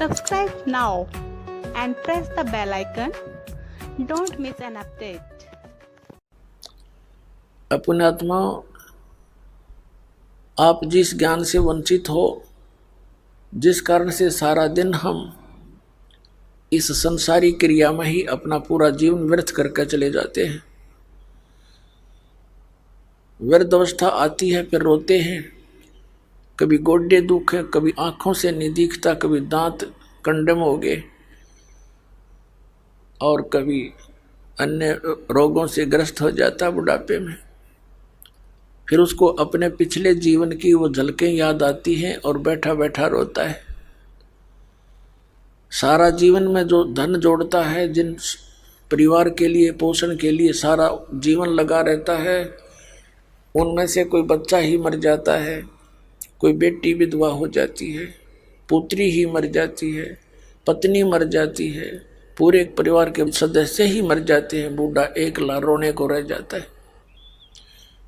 Subscribe now and press the bell icon. Don't miss an update. पुण्यात्मा, आप जिस ज्ञान से वंचित हो, जिस कारण से सारा दिन हम इस संसारी क्रिया में ही अपना पूरा जीवन व्यर्थ करके चले जाते हैं। व्यर्थ अवस्था आती है, फिर रोते हैं, कभी गोड्डे दुख है, कभी आंखों से नहीं दिखता, कभी दांत कंडम हो गए और कभी अन्य रोगों से ग्रस्त हो जाता बुढ़ापे में। फिर उसको अपने पिछले जीवन की वो झलकें याद आती हैं और बैठा बैठा रोता है। सारा जीवन में जो धन जोड़ता है, जिन परिवार के लिए पोषण के लिए सारा जीवन लगा रहता है, उनमें से कोई बच्चा ही मर जाता है, कोई बेटी विधवा हो जाती है, पुत्री ही मर जाती है, पत्नी मर जाती है, पूरे परिवार के सदस्य ही मर जाते हैं, बूढ़ा एकला रोने को रह जाता है।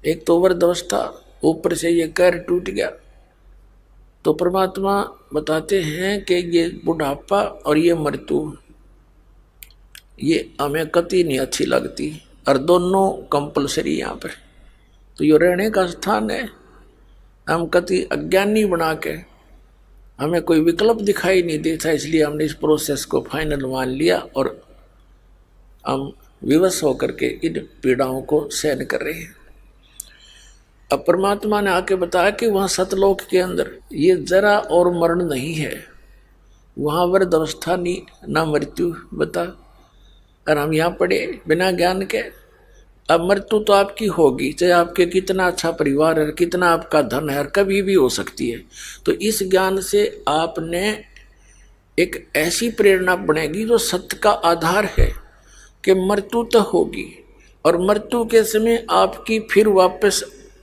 एक तो वृद्ध अवस्था, ऊपर से ये कैर टूट गया। तो परमात्मा बताते हैं कि ये बुढ़ापा और ये मृत्यु ये हमें कतई नहीं अच्छी लगती, और दोनों कंपलसरी यहाँ पर। तो ये रहने का स्थान है। हम कतई अज्ञानी बना के हमें कोई विकल्प दिखाई नहीं देता, इसलिए हमने इस प्रोसेस को फाइनल मान लिया और हम विवश होकर के इन पीड़ाओं को सहन कर रहे हैं। अब परमात्मा ने आके बताया कि वहाँ सतलोक के अंदर ये जरा और मरण नहीं है, वहाँ वृद्ध अवस्था नहीं, ना मृत्यु बता। और हम यहाँ पड़े बिना ज्ञान के। अब मृत्यु तो आपकी होगी, चाहे आपके कितना अच्छा परिवार है, कितना आपका धन है, कभी भी हो सकती है। तो इस ज्ञान से आपने एक ऐसी प्रेरणा बनेगी जो सत्य का आधार है कि मृत्यु तो होगी, और मृत्यु के समय आपकी फिर वापस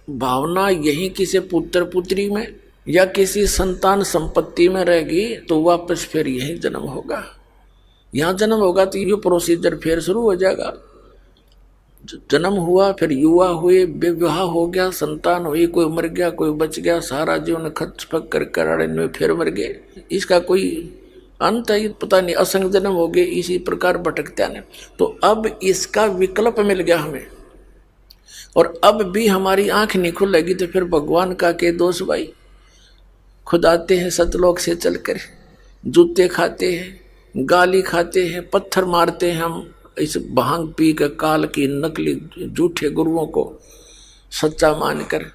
भावना यही किसी पुत्र पुत्री में या किसी संतान संपत्ति में रहेगी, तो वापस फिर यही जन्म होगा। यहाँ जन्म होगा तो ये प्रोसीजर फिर शुरू हो जाएगा। जन्म हुआ, फिर युवा हुए, विवाह हो गया, संतान हुई, कोई मर गया, कोई बच गया, सारा जीवन खच पक कर कराड़े में फिर मर गए। इसका कोई अंत है पता नहीं, असंग जन्म हो गए, इसी प्रकार भटकते ने। तो अब इसका विकल्प मिल गया हमें, और अब भी हमारी आंख नहीं खुलेगी तो फिर भगवान का के दोष भाई। खुद आते हैं सतलोक से चलकर, जूते खाते हैं, गाली खाते हैं, पत्थर मारते हैं हम इस भांग पी के काल की नकली झूठे गुरुओं को सच्चा मानकर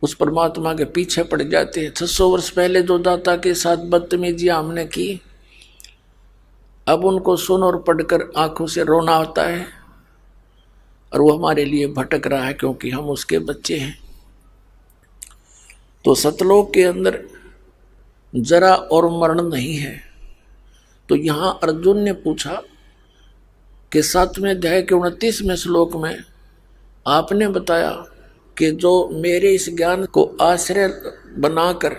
उस परमात्मा के पीछे पड़ जाते हैं। 600 वर्ष पहले जो दाता के साथ बदतमीजियां हमने की, अब उनको सुन और पढ़कर आंखों से रोना होता है, और वो हमारे लिए भटक रहा है क्योंकि हम उसके बच्चे हैं। तो सतलोक के अंदर जरा और मरण नहीं है। तो यहाँ अर्जुन ने पूछा कि 7वें अध्याय के 29वें श्लोक में आपने बताया कि जो मेरे इस ज्ञान को आश्रय बनाकर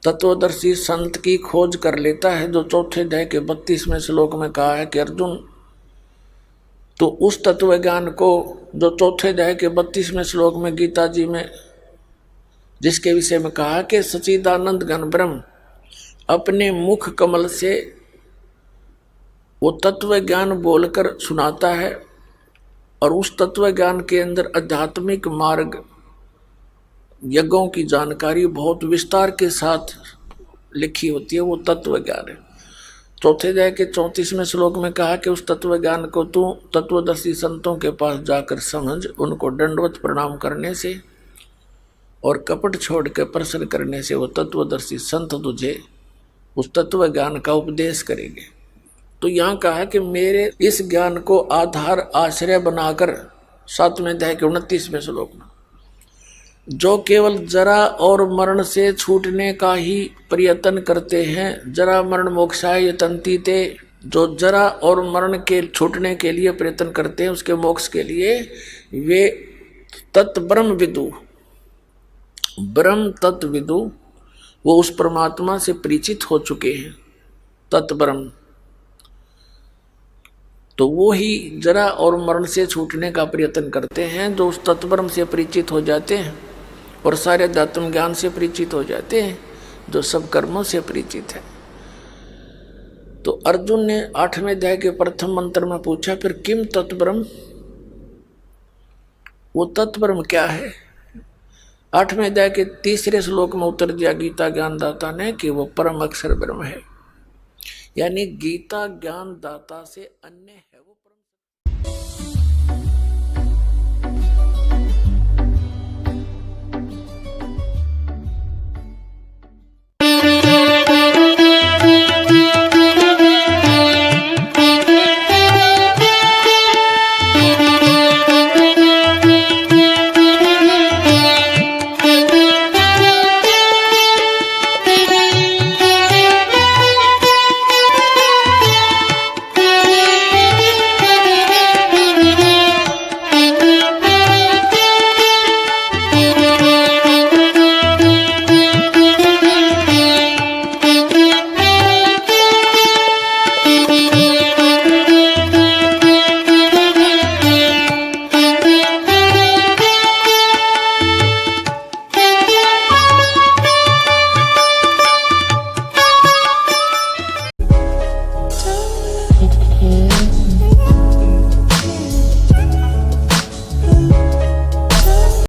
तत्वदर्शी संत की खोज कर लेता है, जो 4थे अध्याय के 32वें श्लोक में कहा है कि अर्जुन तो उस तत्व ज्ञान को जो 4थे अध्याय के 32वें श्लोक में गीता जी में जिसके विषय में कहा कि सच्चिदानंद घन ब्रह्म अपने मुख कमल से वो तत्व ज्ञान बोलकर सुनाता है, और उस तत्व ज्ञान के अंदर आध्यात्मिक मार्ग यज्ञों की जानकारी बहुत विस्तार के साथ लिखी होती है, वो तत्व ज्ञान है। 4थे अध्याय के 34वें श्लोक में कहा कि उस तत्व ज्ञान को तू तत्वदर्शी संतों के पास जाकर समझ, उनको दंडवत प्रणाम करने से और कपट छोड़ के प्रसन्न करने से वो तत्वदर्शी संत तुझे उस तत्व ज्ञान का उपदेश करेंगे। तो यहाँ कहा कि मेरे इस ज्ञान को आधार आश्रय बनाकर 7वें अध्याय के 29वें श्लोक में जो केवल जरा और मरण से छूटने का ही प्रयत्न करते हैं, जरा मरण मोक्षाय तंती ते, जो जरा और मरण के छूटने के लिए प्रयत्न करते हैं उसके मोक्ष के लिए, वे तत् ब्रह्म विदु, ब्रह्म तत्व विदु, वो उस परमात्मा से परिचित हो चुके हैं, तत् ब्रह्म। तो वो ही जरा और मरण से छूटने का प्रयत्न करते हैं, जो उस तत्ब्रह्म से परिचित हो जाते हैं और सारे आत्म ज्ञान से परिचित हो जाते हैं, जो सब कर्मों से परिचित है। तो अर्जुन ने 8वें अध्याय के प्रथम मंत्र में पूछा, फिर किम तत्ब्रह्म, वो तत्ब्रह्म क्या है? 8वें अध्याय के 3रे श्लोक में उत्तर दिया गीता ज्ञानदाता ने कि वो परम अक्षर ब्रह्म है, यानी गीता ज्ञान दाता से अन्य है वो।